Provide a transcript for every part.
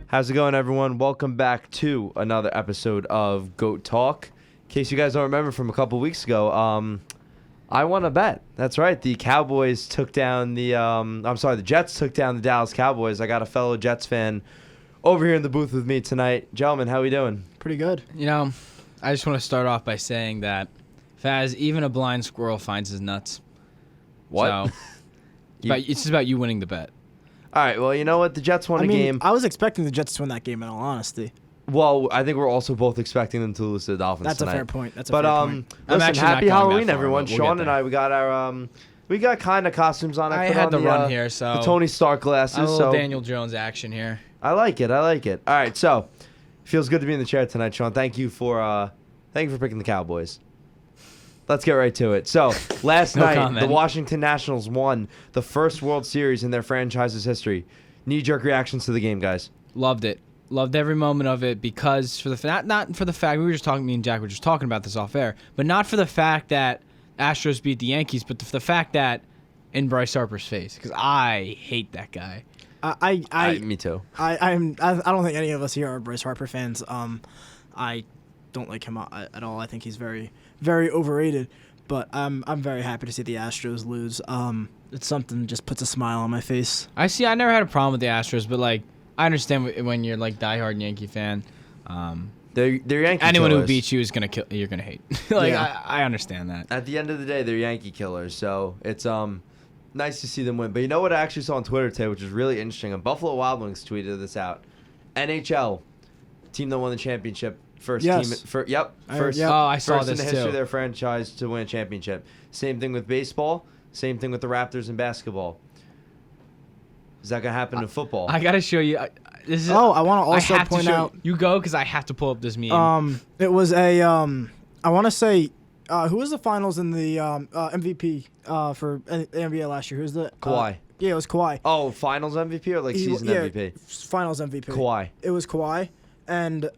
How's it going, everyone? Welcome back to another episode of GOAT Talk. In case you guys don't remember from a couple weeks ago, I won a bet. That's right. The Cowboys took down the Jets took down the Dallas Cowboys. I got a fellow Jets fan over here in the booth with me tonight. Gentlemen, how we doing? Pretty good. You know, I just want to start off by saying that, Fazz, even a blind squirrel finds his nuts. What? So, it's just about you winning the bet. All right, well, you know what? The Jets won a game. I was expecting the Jets to win that game, in all honesty. Well, I think we're also both expecting them to lose to the Dolphins That's tonight. a fair point. Listen, happy Halloween, everyone. We'll Sean and I, we got kind of costumes on. I had the run here, so the Tony Stark glasses. A little Daniel Jones action here. I like it. All right, so feels good to be in the chair tonight, Sean. Thank you for picking the Cowboys. Let's get right to it. So, last night, the Washington Nationals won the first World Series in their franchise's history. Knee-jerk reactions to the game, guys. Loved it. Loved every moment of it because not for the fact me and Jack were just talking about this off air, but not for the fact that Astros beat the Yankees, but for the fact that in Bryce Harper's face, because I hate that guy. Me too. I don't think any of us here are Bryce Harper fans. I don't like him at all. I think he's very, very overrated. But I'm very happy to see the Astros lose. It's something that just puts a smile on my face. I never had a problem with the Astros, but like I understand when you're like diehard Yankee fan. They're Yankee anyone killers. who beats you is gonna kill. You're gonna hate. I understand that. At the end of the day, they're Yankee killers. So it's nice to see them win. But you know what I actually saw on Twitter today, which is really interesting. And Buffalo Wild Wings tweeted this out. NHL team that won the championship. First team. I saw first this in the history too. of their franchise to win a championship. Same thing with baseball. Same thing with the Raptors in basketball. Is that gonna happen in football? I gotta show you. I want to also point out. You go because I have to pull up this meme. It was a. I want to say, who was the finals in the MVP for the NBA last year? Who's the Kawhi. Yeah, it was Kawhi. Oh, finals MVP or like season MVP? Finals MVP. Kawhi. It was Kawhi. And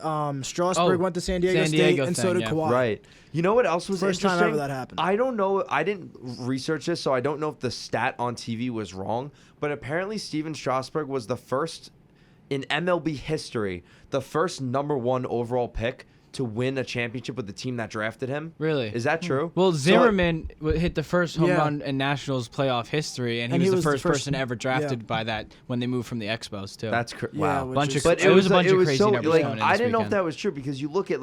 Strasburg went to San Diego State, and so did Kawhi. Right. You know what else was First interesting? time ever that happened. I don't know. I didn't research this, so I don't know if the stat on TV was wrong. But apparently, Steven Strasburg was the first in MLB history, the first #1 overall pick to win a championship with the team that drafted him. Really? Is that true? Well, Zimmerman hit the first home run in Nationals playoff history, and he was the first person ever drafted by that when they moved from the Expos too. That's wow. It was a bunch of crazy numbers going in I this didn't know if weekend. that was true because you look at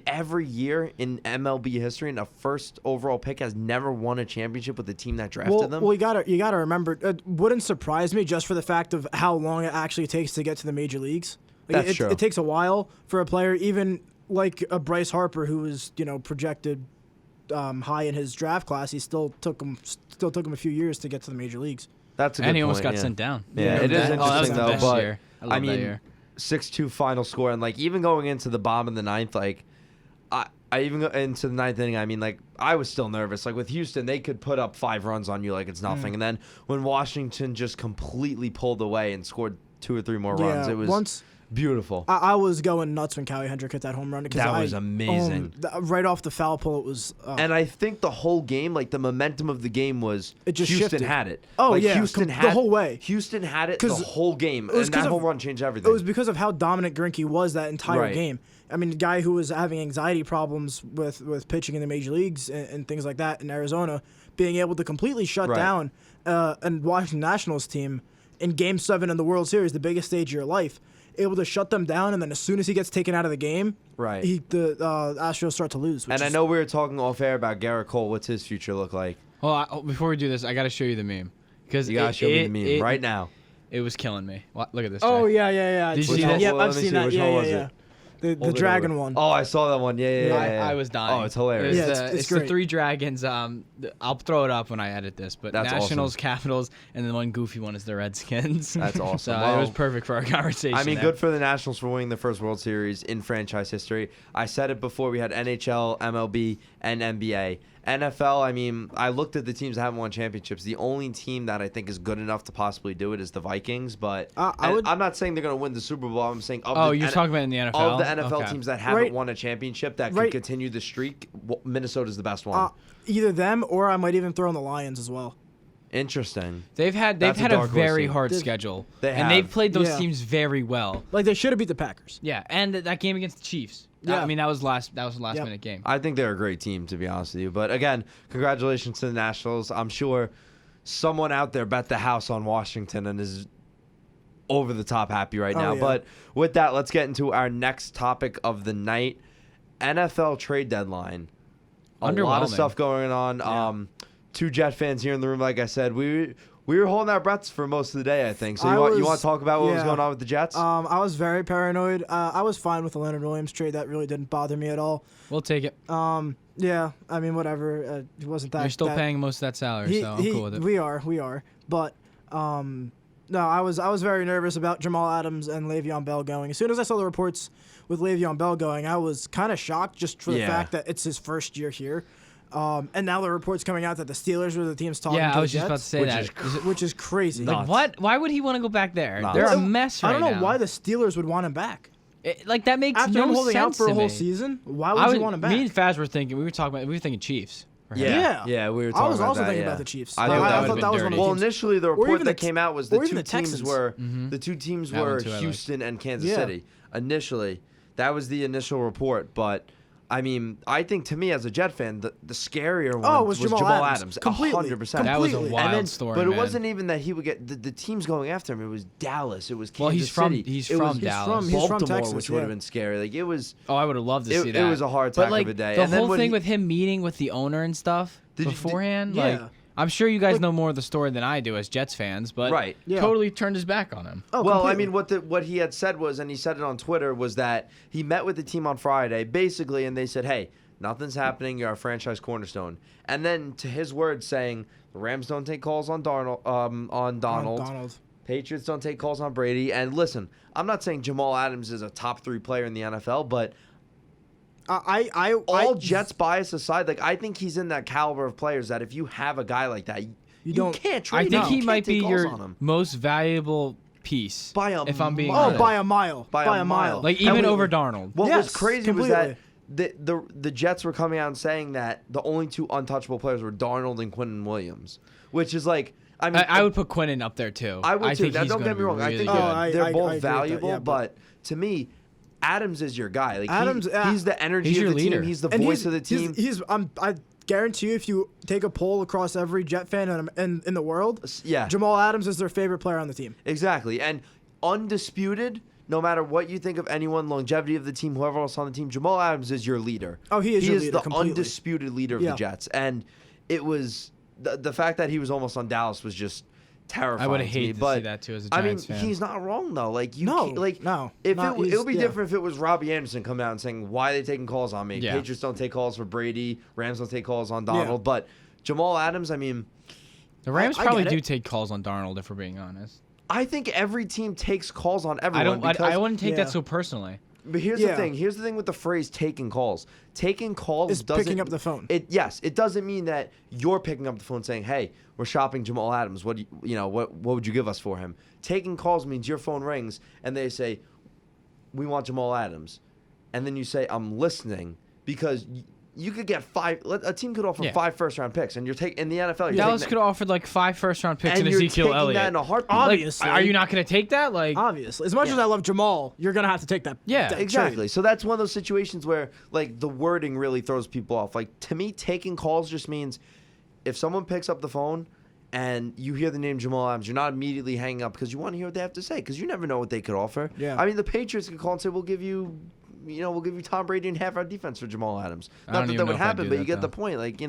every year in MLB history, and a first overall pick has never won a championship with the team that drafted them. Well, you gotta remember, it wouldn't surprise me just for the fact of how long it actually takes to get to the major leagues. That's true. It takes a while for a player, even like a Bryce Harper, who was projected high in his draft class. He still took him a few years to get to the major leagues. That's a good and he almost point, got sent down. Yeah, it is interesting though. But I mean, 6-2 final score, and even going into the bottom of the ninth, I even go into the ninth inning. I was still nervous. With Houston, they could put up 5 runs on you like it's nothing, and then when Washington just completely pulled away and scored 2 or 3 more runs, it was beautiful. I was going nuts when Callie Hendrick hit that home run because that was amazing. Right off the foul pole, it was. And I think the whole game, the momentum of the game was Houston shifted. had it. Oh Houston had the whole way. Houston had it the whole game, and that home run changed everything. It was because of how dominant Greinke was that entire game. I mean, the guy who was having anxiety problems with pitching in the major leagues and things like that in Arizona, being able to completely shut down a Washington Nationals team in Game 7 in the World Series, the biggest stage of your life. Able to shut them down, and then as soon as he gets taken out of the game, the Astros start to lose. And I know we were talking off air about Garrett Cole. What's his future look like? Well, before we do this, I got to show you the meme because you got to show me the meme right now. It was killing me. Look at this. Oh Jack. yeah. Did you see that? Yep, I've seen that. Yeah. The dragon one. Oh, I saw that one. Yeah. I was dying. Oh, it's hilarious. It's the great. 3 dragons. I'll throw it up when I edit this. But that's Nationals, awesome. Capitals, and the one goofy one is the Redskins. That's awesome. So it was perfect for our conversation. I mean, good for the Nationals for winning the first World Series in franchise history. I said it before. We had NHL, MLB, and NBA. NFL, I looked at the teams that haven't won championships. The only team that I think is good enough to possibly do it is the Vikings. But I'm not saying they're going to win the Super Bowl. I'm saying you're talking about in the NFL? Of the NFL teams that haven't won a championship that can continue the streak, Minnesota's the best one. Either them or I might even throw in the Lions as well. Interesting. They've had That's a dark horse very team. hard schedule, They and they've have. played those Yeah. teams very well. Like they should have beat the Packers. Yeah, and that game against the Chiefs. Yeah. I mean that was a last Yep. minute game. I think they're a great team, to be honest with you. But again, congratulations to the Nationals. I'm sure someone out there bet the house on Washington and is over the top happy right now. Yeah. But with that, let's get into our next topic of the night: NFL trade deadline. A lot of Underwhelming. stuff going on. Yeah. 2 Jet fans here in the room. Like I said, we were holding our breaths for most of the day, I think. So I you want was- to talk about what was yeah. going on with the Jets? I was very paranoid. I was fine with the Leonard Williams trade. That really didn't bother me at all. We'll take it. Yeah, I mean, whatever. It wasn't that. You're still that, paying most of that salary, so I'm cool with it. We are. But no, I was very nervous about Jamal Adams and Le'Veon Bell going. As soon as I saw the reports with Le'Veon Bell going, I was kind of shocked just for the Yeah. fact that it's his first year here. And now the reports coming out that the Steelers were the teams talking Yeah, to I was the just about to Jets, say Which that. is which is crazy. Nuts. Like what? Why would he want to go back there? Nuts. They're a Well, mess right I now. don't know why the Steelers would want him back. Like that makes After no him holding out sense for a to whole me. season, why would you want him back? Me and Fazz were thinking. We were thinking Chiefs. for him. Yeah. we were talking I was about also that, thinking yeah. about the Chiefs. I I, thought I that thought would've that was been one of the Well, teams. initially the Or report even that the came out was or the even two the teams Texans. were Mhm. the two teams That one were too, I like. Houston and Kansas Yeah. City. Initially, that was the initial report, but I mean, I think to me as a Jet fan, the scarier one was was Jamal Jamal Adams. Adams. Completely. 100%. That was a Completely. wild And then, story, but man. it wasn't even that he would get the teams going after him. It was Dallas. It was Kansas Well, he's from City. he's It from was Dallas. he's from Baltimore, Texas, which would have yeah. been scary. Like it was. Oh, I would have loved to see It that. was a hard But attack like of a day. the And then whole when thing he- with him meeting with the owner and stuff Did you- beforehand, yeah. like I'm sure you guys Like- know more of the story than I do as Jets fans, but Right. Yeah. totally turned his back on him. Oh, Well, I completely. mean, what he had said was, and he said it on Twitter, was that he met with the team on Friday, basically, and they said, "Hey, nothing's happening. You're our franchise cornerstone." And then, to his words, saying the Rams don't take calls on Donald. Donald. Patriots don't take calls on Brady. And listen, I'm not saying Jamal Adams is a top 3 player in the NFL, but all Jets bias aside, like I think he's in that caliber of players that if you have a guy like that, you don't- can't trade I him. think You he can't might take be calls your on him. most valuable piece. By a if I'm being mile. honest. by a mile. By a mile. Like And even we- over Darnold. What Yes, was crazy completely. was that the Jets were coming out and saying that the only 2 untouchable players were Darnold and Quinnen Williams, which is like, I mean, I would put Quinnen up there too. I would too. think Now, he's don't gonna get me be wrong. I really think good. they're I both agree with that, valuable, yeah, but to me, Adams is your guy. Like Adams, he's the energy he's of your the leader. team. He's the And voice of the team. I guarantee you, if you take a poll across every Jet fan in the world, Yeah. Jamal Adams is their favorite player on the team. Exactly. And undisputed, no matter what you think of anyone, longevity of the team, whoever else on the team, Jamal Adams is your leader. Oh, he is your leader, the completely. undisputed leader of Yeah. the Jets. And it was the fact that he was almost on Dallas was just terrifying. I would have to me. hated to But see that too as a I mean, Giants fan. he's not wrong though. Like you, No, can't- like no, If not- it would be yeah. different if it was Robbie Anderson coming out and saying, "Why are they taking calls on me? Yeah. Patriots don't take calls for Brady. Rams don't take calls on Donald." Yeah. But Jamal Adams, I mean, The Rams I probably get do it. take calls on Darnold if we're being honest. I think every team takes calls on everyone. I wouldn't take Yeah. that so personally. But here's Yeah. the thing. Here's the thing with the phrase "taking calls." Taking calls Is doesn't picking up the phone. It doesn't mean that you're picking up the phone saying, "Hey, we're shopping Jamal Adams. What do what would you give us for him?" Taking calls means your phone rings and they say, "We want Jamal Adams," and then you say, "I'm listening," because you could get a team could offer Yeah. 5 first-round picks, and you're taking in the NFL. You're Dallas taking could have offered like 5 first-round picks and and you're Ezekiel taking Elliott. that in a heartbeat. Obviously. Like, are you not going to take that? Like, Obviously, as much as I love Jamal, you're gonna have to take that. Yeah. that Exactly. trade. So that's one of those situations where like the wording really throws people off. Like to me, taking calls just means if someone picks up the phone and you hear the name Jamal Adams, you're not immediately hanging up because you want to hear what they have to say because you never know what they could offer. Yeah. I mean, the Patriots could call and say, we'll give you Tom Brady and half our defense for Jamal Adams. I Not don't that even that know would if I'd happen, do but that, you get the though. point. Like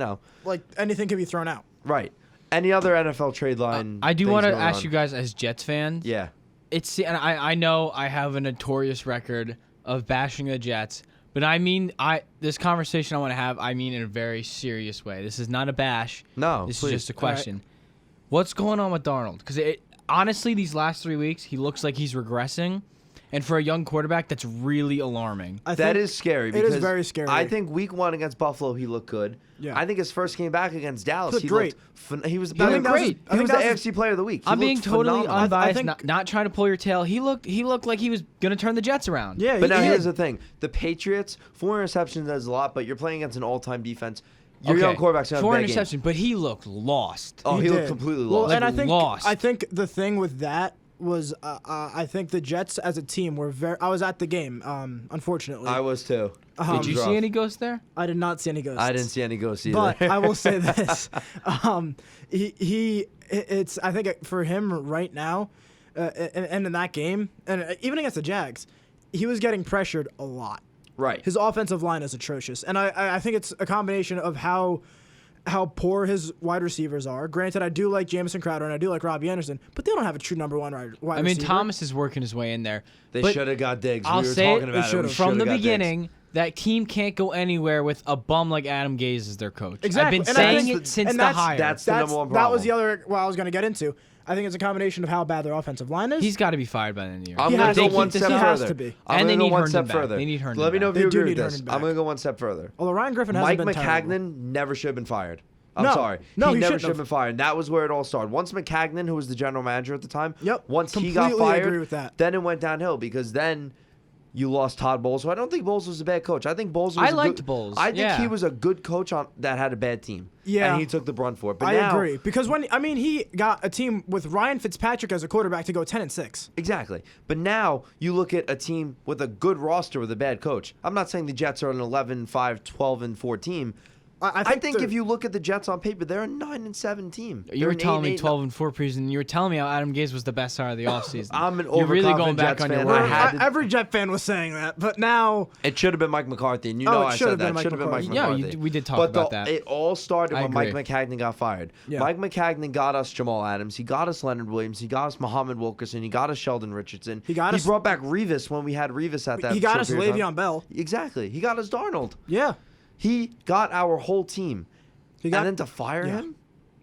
Like anything can be thrown out. right. Any other NFL trade line? I do things want to going ask on? you guys as Jets fans. Yeah. And I know I have a notorious record of bashing the Jets, but I mean this conversation I want to have, I mean in a very serious way. This is not a bash. No, This please. is just a question. What's going on with Darnold? Because honestly, these last 3 weeks, he looks like he's regressing. And for a young quarterback, that's really alarming. I That think is scary. It Because is very scary. I think week 1 against Buffalo, he looked good. Yeah. I think his first game back against Dallas, He looked great. he was He about looked great. He was the AFC Player of the Week. He I'm being looked totally phenomenal. unbiased, think- not trying to pull your tail. He looked like he was going to turn the Jets around. Yeah, But now he here's did. the thing: the Patriots, 4 interceptions is a lot, but you're playing against an all-time defense. Your young quarterback's going to 4 have a bad game. interceptions, but he looked lost. Oh, he looked did. completely Well, lost. and Lost. I think the thing with that was I think the Jets as a team were very. I was at the game, unfortunately. I was too. Did you see any ghosts there? I did not see any ghosts. I didn't see any ghosts either. But I will say this: it's I think for him right now, and in that game, and even against the Jags, he was getting pressured a lot. Right. His offensive line is atrocious, and I think it's a combination of how poor his wide receivers are. Granted, I do like Jamison Crowder and I do like Robbie Anderson, but they don't have a true number one wide receiver. I mean, Thomas is working his way in there. They but should have got Diggs. I'll We were say talking it, about it. We from shoulda the got Diggs. beginning, that team can't go anywhere with a bum like Adam Gase as their coach. Exactly. I've been And I saying think it since and the hire. that's the number one That problem. was the other what I was going to get into. I think it's a combination of how bad their offensive line is. He's got to be fired by the end of the year. I'm He going has to go to. one He step has further. to be. I'm And going they to go need one Herndon step back. further. They need Herndon Let me know if back. you They do agree with need this. Herndon I'm back. going to go one step further. Although Ryan Griffin hasn't Mike been terrible. McCagnon never should have been fired. I'm No. sorry. No, he he never shouldn't should have have. been fired. That was where it all started. Once McCagnon, who was the general manager at the time, Yep, once he got completely fired, agree with that. then it went downhill because then you lost Todd Bowles, who I don't think Bowles was a bad coach. I think Bowles was I a liked good, Bowles, I think yeah. he was a good coach that had a bad team. Yeah. And he took the brunt for it. But I now, agree because he got a team with Ryan Fitzpatrick as a quarterback to go 10-6. Exactly. But now you look at a team with a good roster with a bad coach. I'm not saying the Jets are an 11-5, 12-4 team. I think if you look at the Jets on paper, they're a 9-7 team. You were They're telling an me 8-8. 12-4 preseason. You were telling me how Adam Gase was the best hire of the offseason. I'm an You're really overconfident going back Jets on your fan. word. I had to- Every Jet fan was saying that, but now It should have been Mike McCarthy, and you Oh, know it I should have said been that. Mike Should have been Mike McCarthy. McCarthy. Yeah, we did talk but about that. It all started I when Mike agree. McCagnon got fired. Yeah. Mike McCagnon got us Jamal Adams. He got us Leonard Williams. He got us Muhammad Wilkerson. He got us Sheldon Richardson. He got us- brought back Revis when we had Revis at that. he got short us period of time. Le'Veon Bell. Exactly. He got us Darnold. Yeah, He got our whole team. he got And then to fire yeah. him?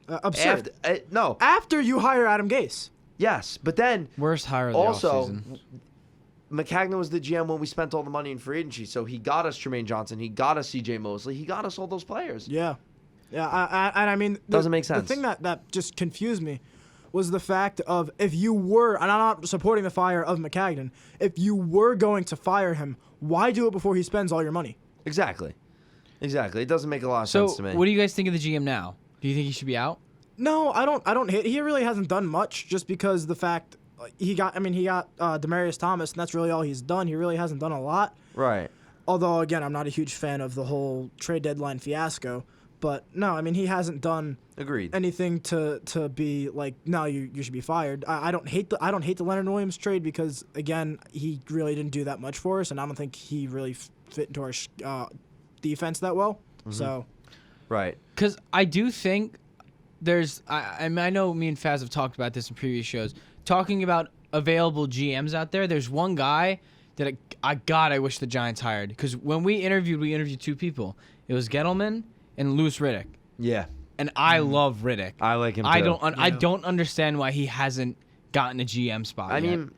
absurd. No. After you hire Adam Gase, Yes. But then Worst hire of the also, offseason. McCagnon was the GM when we spent all the money in free agency. So he got us Jermaine Johnson. He got us C.J. Mosley. He got us all those players. yeah. And I mean, Doesn't make sense. The thing that just confused me was the fact of if you were, and I'm not supporting the fire of McCagnon, if you were going to fire him, why do it before he spends all your money? Exactly. It doesn't make a lot of So, sense to me. what do you guys think of the GM now? Do you think he should be out? No, I don't hate. He really hasn't done much just because the fact he got Demaryius Thomas, and that's really all he's done. He really hasn't done a lot. Right. Although, again, I'm not a huge fan of the whole trade deadline fiasco. But, no, I mean, he hasn't done Agreed. anything to be like, no, you should be fired. I don't hate the Leonard Williams trade because, again, he really didn't do that much for us, and I don't think he really fit into our defense that well. So, Right. Because I do think there's, I mean, I know me and Fazz have talked about this in previous shows, talking about available GMs out there. There's one guy that I wish the Giants hired. Because when we interviewed two people. It was Gettleman and Louis Riddick. Yeah. And I love Riddick. I like him I too. I don't understand why he hasn't gotten a GM spot I yet. mean,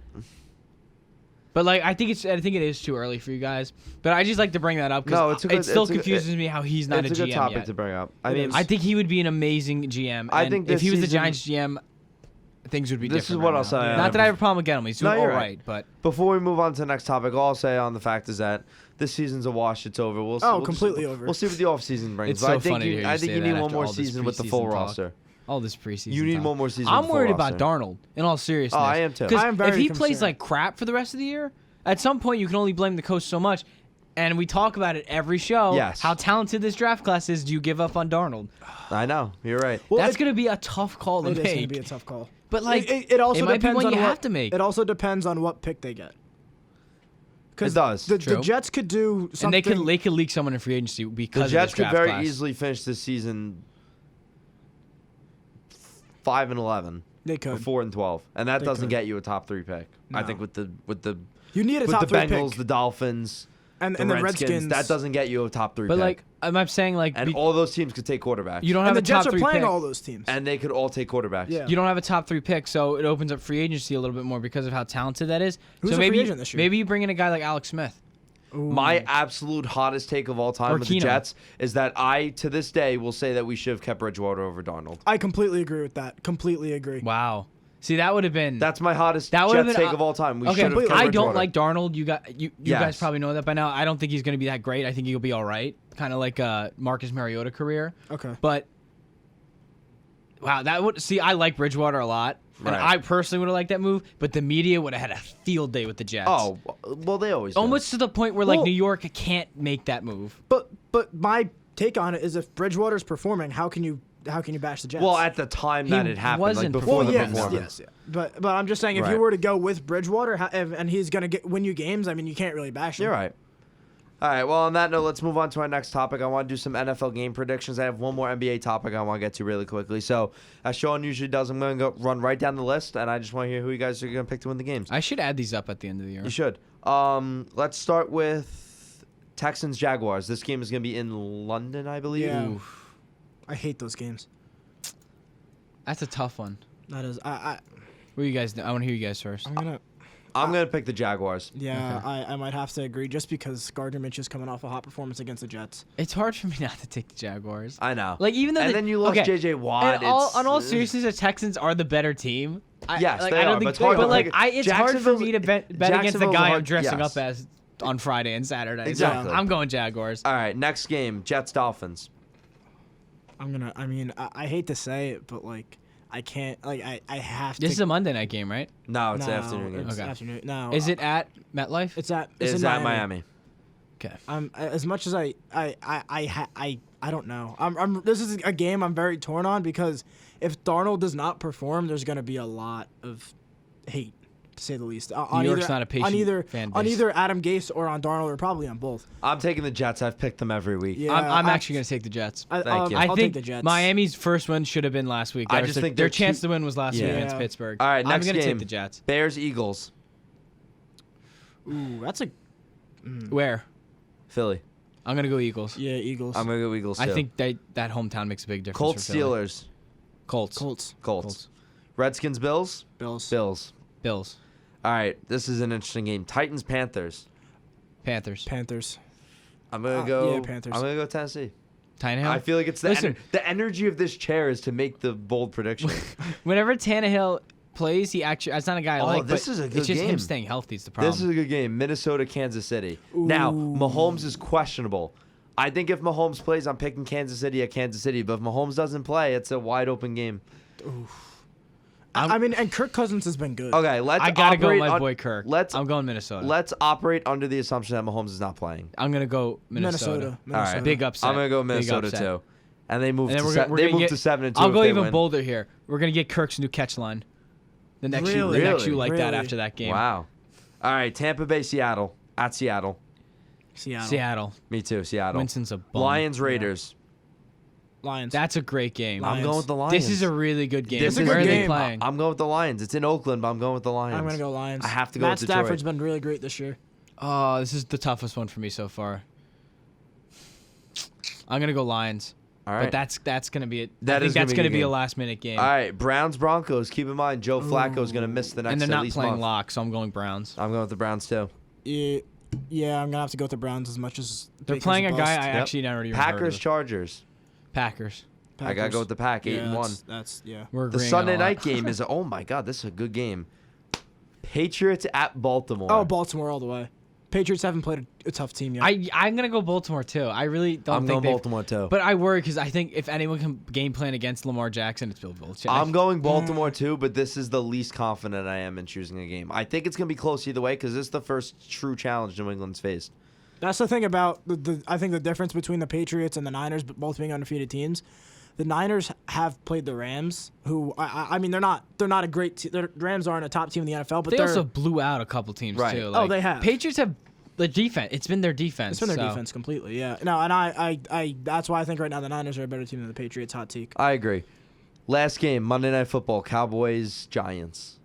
But like I think it is too early for you guys. But I just like to bring that up No, because it's a good- it still it's a good- confuses me how he's not it's a a GM good topic yet. to bring up. I It mean, is. I think he would be an amazing GM. I and think if this he was the season- Giants GM, things would be This different. is what right I'll now. say. Not that I have a problem with Gettleman. He's No, doing you're all right. right, but before we move on to the next topic, all I'll say on the fact is that this season's a wash. It's over. completely over. We'll see what the offseason brings. It's But so I think funny to hear you I think say you that need one after more all this season with the full preseason talk. roster. all this preseason. You need talk. one more season. I'm with the full worried about roster. Darnold. In all seriousness, Oh, I am too. 'Cause I am if very he plays concerned. like crap for the rest of the year, at some point you can only blame the coach so much. And we talk about it every show. Yes. How talented this draft class is. Do you give up on Darnold? I know. You're right. Well, That's it- going to be a tough call to it is going to make. be a tough call. But like, it also might be depends one on you what, have to make. It also depends on what pick they get. It does. The True. Jets could do something. and they could leak someone in free agency because The of Jets this could draft very class. easily finish this season 5-11, They could. or 4-12, and that They doesn't could. get you a top 3 pick. I No. think with the You need a with top the 3 Bengals, pick. the Dolphins, and the the Redskins, that doesn't get you a top 3 But pick. like, I'm saying like, and all those teams could take quarterbacks. you don't And have the a top Jets are 3 playing pick. all those teams. and they could all take quarterbacks. Yeah. You don't have a top 3 pick, so it opens up free agency a little bit more because of how talented that is. Who's so a free maybe agent this year? maybe you bring in a guy like Alex Smith. My absolute hottest take of all time Or with the Keenum. Jets is that I, to this day, will say that we should have kept Bridgewater over Darnold. I completely agree with that. Completely agree. Wow. See, that would have been. That's my hottest That would have Jets been take of all time. We okay, should have. I don't like Darnold. You Yes. guys probably know that by now. I don't think he's going to be that great. I think he'll be all right, kind of like Marcus Mariota career. Okay. But wow, that would see. I like Bridgewater a lot, and Right. I personally would have liked that move. But the media would have had a field day with the Jets. Oh, well, they always do. almost to the point where like Well- New York can't make that move. But my take on it is, if Bridgewater's performing, how can you bash the Jets? Well, at the time that He it happened, like wasn't before well, the yes, performance. yes, yeah. But I'm just saying, if Right. you were to go with Bridgewater, and he's gonna win you games, I mean, you can't really bash him. You're right. All right. Well, on that note, let's move on to our next topic. I want to do some NFL game predictions. I have one more NBA topic I want to get to really quickly. So, as Sean usually does, I'm going to go run right down the list, and I just want to hear who you guys are going to pick to win the games. I should add these up at the end of the year. You should. Let's start with Texans Jaguars. This game is going to be in London, I believe. Yeah. I hate those games. That's a tough one. That is, What do you guys? I want to hear you guys first. I'm going to pick the Jaguars. yeah, I might have to agree, just because Gardner Minshew is coming off a hot performance against the Jets. It's hard for me not to take the Jaguars. I know. Like even though and then you lost J.J. Watt. On all seriousness, the Texans are the better team. Yes, like, they I don't are, think, but it's hard but to like pick- it's hard for me to bet against the Jacksonville's guy I'm hard- dressing yes. up as on Friday and Saturday. Exactly. So I'm going Jaguars. All right, next game, Jets Dolphins. I hate to say it, but like, I can't, like, I have to. This is a Monday night game, right? No, it's no, the afternoon game. It's Okay. afternoon. No. Is it at MetLife? It's at. It's in at Miami. Okay. As much as I don't know. This is a game I'm very torn on, because if Darnold does not perform, there's going to be a lot of hate, to say the least. New York's not a patient fan base. on either Adam Gase or on Darnold, or probably on both. I'm taking the Jets. I've picked them every week. Yeah, I'm actually going to take the Jets. Thank you. I I'll think take the Jets. Miami's first win should have been last week. I That was just their, think their they're chance too- to win was last week Yeah. against Pittsburgh. All right, I'm next going to game. take the Jets. Bears Eagles. Ooh, that's a Where? Philly. I'm going to go Eagles. yeah, Eagles. I'm gonna go Eagles. I too. think that hometown makes a big difference. Colts for Philly. Steelers. Colts. Colts. Redskins Bills. Bills. Bills. All right, this is an interesting game. Titans Panthers. Panthers. Panthers. I'm gonna go. yeah, Panthers. I'm gonna go Tennessee. Tannehill. I feel like it's Listen. the energy of this chair is to make the bold prediction. Whenever Tannehill plays, he actually. It's not a guy I Oh, like. this but is a It's good just him game. staying healthy. Is the problem. This is a good game. Minnesota Kansas City. Now Mahomes is questionable. I think if Mahomes plays, I'm picking Kansas City at Kansas City. But if Mahomes doesn't play, it's a wide open game. I mean, and Kirk Cousins has been good. Okay, let's. I gotta go operate with my on- boy Kirk. I'm going Minnesota. Let's operate under the assumption that Mahomes is not playing. I'm gonna go Minnesota. All right. Big upset. I'm gonna go Big Minnesota upset. too, and they moved. And then To they moved to 7-2. I'll if go they even win. bolder here. We're gonna get Kirk's new catch line. The next Really? you, the next you like that Really? after that game. Wow. All right, Tampa Bay, Seattle at Seattle. Seattle. Me too, Seattle. Winston's a bum. Lions, Raiders. Lions. That's a great game. Lions. I'm going with the Lions. This is a really good game. This is a Where good are they game. playing? I'm going with the Lions. It's in Oakland, but I'm going with the Lions. I'm gonna go Lions. I have to go Matt with Detroit. Stafford's been really great this year. Oh, this is the toughest one for me so far. I'm gonna go Lions. All right. But that's gonna be it. That I is think that's gonna gonna be a be a game. last minute game. All right, Browns, Broncos. Keep in mind, Joe Flacco is going to miss the next And they're at not least playing month. lock, so I'm going Browns. I'm going with the Browns too. Yeah, I'm gonna have to go with the Browns as much as They're Baker's playing a guy I Yep. actually never even heard Packers, of. Chargers. Packers. I gotta go with the Pack. 8-1. That's yeah. We're The agreeing Sunday on a lot. night game is. Oh my God, this is a good game. Patriots at Baltimore. Oh, Baltimore all the way. Patriots haven't played a tough team yet. I'm gonna go Baltimore too. I really don't I'm think going they've- Baltimore too. But I worry because I think if anyone can game plan against Lamar Jackson, it's Bill Belichick. I'm going Baltimore too, but this is the least confident I am in choosing a game. I think it's gonna be close either way because this is the first true challenge New England's faced. That's the thing about I think the difference between the Patriots and the Niners, both being undefeated teams. The Niners have played the Rams, who I mean they're not a great team. The Rams aren't a top team in the NFL, but they they're also blew out a couple teams Right. too. Oh, they have. Patriots have the defense. It's been their defense. it's been their so- defense completely. Yeah. No, and I that's why I think right now the Niners are a better team than the Patriots. Hot take. I agree. Last game, Monday Night Football, Cowboys, Giants.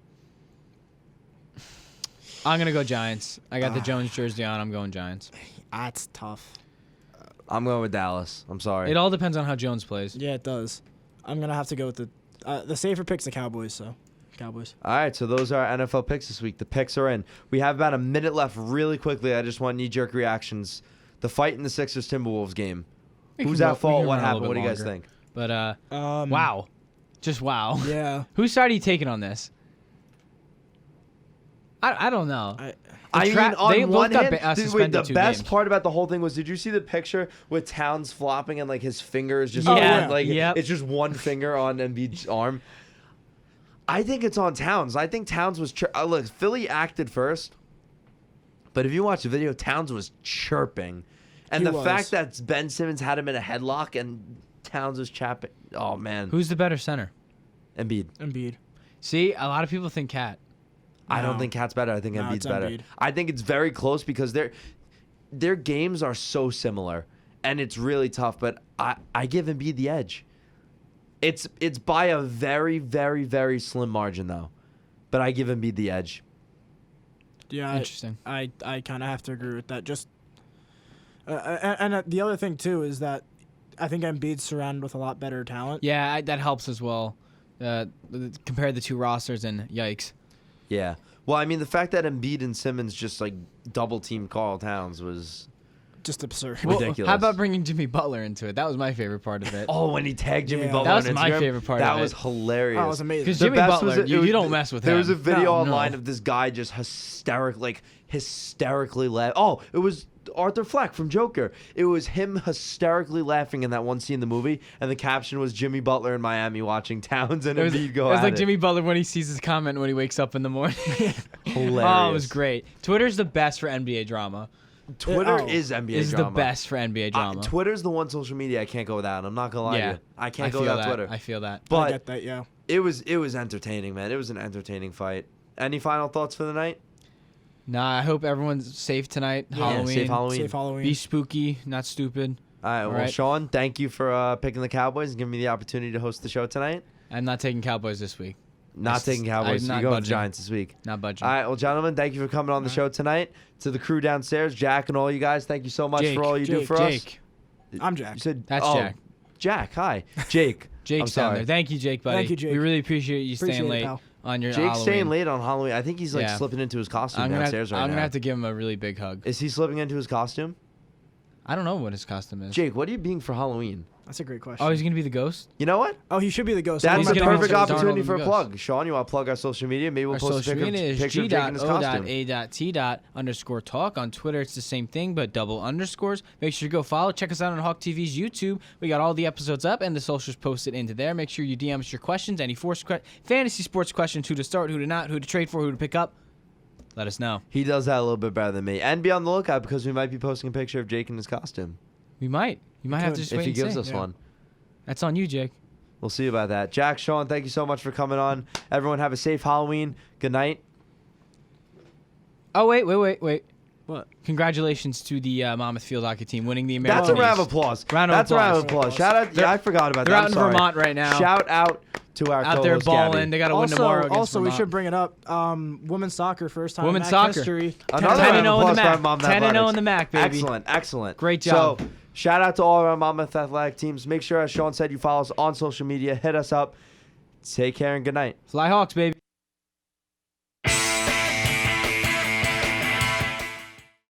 I'm gonna go Giants. I got the Jones jersey on. I'm going Giants. That's tough. I'm going with Dallas. I'm sorry. It all depends on how Jones plays. Yeah, it does. I'm gonna have to go with the safer pick's the Cowboys. So, Cowboys. All right, so those are our NFL picks this week. The picks are in. We have about a minute left. Really quickly, I just want knee-jerk reactions. The fight in the Sixers-Timberwolves game. We Who's can at go- we fault? can What run a happened? little What do bit you guys longer. think? But Wow. wow, just wow. Yeah. Whose side are you taking on this? I don't know. I mean, on they one both hand, got the two best games. part about the whole thing was, did you see the picture with Towns flopping and like his finger is just Yeah, on, like yep. it's just one finger on Embiid's arm? I think it's on Towns. I think Towns was look, Philly acted first, but if you watch the video, Towns was chirping, and the fact that Ben Simmons had him in a headlock and Towns was chapping. Oh man, Who's the better center? Embiid. See, a lot of people think Cat. I don't No. think Cat's better. I think No, Embiid's it's better. Embiid. I think it's very close because their games are so similar, and it's really tough. But I give Embiid the edge. It's by a very, very, very slim margin though, but I give Embiid the edge. Yeah, Interesting. I kind of have to agree with that. Just and the other thing too is that I think Embiid's surrounded with a lot better talent. Yeah, that helps as well. Compare the two rosters and yikes. Yeah. Well, I mean, the fact that Embiid and Simmons just like double team Karl Towns was Just absurd. Well, ridiculous. how about bringing Jimmy Butler into it? That was my favorite part of it. Oh, when he tagged Jimmy Yeah. Butler That was on my Instagram, favorite part that of it. was hilarious. Oh, it was amazing. Because The Jimmy best Butler, was you don't mess with There him. was a video No. online of this guy just hysterically laugh. Oh, it was Arthur Fleck from Joker. It was him hysterically laughing in that one scene in the movie, and the caption was Jimmy Butler in Miami watching Towns and Embiid go it was at like it. Jimmy Butler when he sees his comment when he wakes up in the morning. Hilarious. Oh, it was great. Twitter's the best for NBA drama. Twitter Oh. is NBA Is drama. the best for NBA drama. Twitter's the one social media I can't go without. I'm not gonna lie to yeah, you. I can't go feel without that. Twitter. I feel that. I But get that. Yeah. it was entertaining, man. It was an entertaining fight. Any final thoughts for the night? Nah, I hope everyone's safe tonight. Yeah, Halloween. Safe Halloween. Safe Halloween. Be spooky, not stupid. All right. Well, right. Sean, thank you for picking the Cowboys and giving me the opportunity to host the show tonight. I'm not taking Cowboys this week. Not taking Cowboys. I'm You're not going budging. Giants this week. Not budging. All right. Well, gentlemen, thank you for coming on the show tonight. To the crew downstairs, Jack and all you guys, thank you so much Jake, for all you do for us. Jake. I'm Jack. You said That's oh, Jack. Jack, hi. Jake. I'm Jake's down sorry. there. Thank you, Jake, buddy. Thank you, Jake. We really appreciate you Appreciate staying it, late pal. on your Jake's Halloween. staying late on Halloween. I think he's like Yeah. slipping into his costume I'm downstairs right now. gonna have to give him a really big hug. Is he slipping into his costume? I don't know what his costume is. Jake, what are you being for Halloween? That's a great question. Oh, he's gonna be the ghost. You know what? Oh, he should be the ghost. That's He's a gonna be perfect Darnold opportunity and for a the plug. Sean, you want to plug our social media? Maybe we'll Our post a social picture, media is picture of Jake in his costume. G.O.A.T._talk. On Twitter, it's the same thing, but double underscores. Make sure you go follow. Check us out on Hawk TV's YouTube. We got all the episodes up and the socials posted into there. Make sure you DM us your questions, any fantasy sports questions, who to start, who to not, who to trade for, who to pick up. Let us know. He does that a little bit better than me. And be on the lookout because we might be posting a picture of Jake in his costume. We might. You might have to could. just If wait he and gives see. us Yeah. one. That's on you, Jake. We'll see about that. Jack, Sean, thank you so much for coming on. Everyone have a safe Halloween. Good night. Oh, wait. What? Congratulations to the Monmouth Field Hockey team winning the That's American a round of East. applause. Round of That's a round of applause. applause. Shout out. Yeah, I forgot about They're that. out I'm in sorry. Vermont right now. Shout out to our Out there co-host, balling. Gabby. They got to win tomorrow against Also, we Vermont. should bring it up. Women's soccer, first time Women's in MAC soccer. history. Another 10 round and of 0 in the applause for our MAC. Monmouth 10 and 0 in Athletics. the MAC, baby. Excellent. Great job. So, shout out to all of our Monmouth Athletic teams. Make sure, as Sean said, you follow us on social media. Hit us up. Take care and good night. Fly Hawks, baby.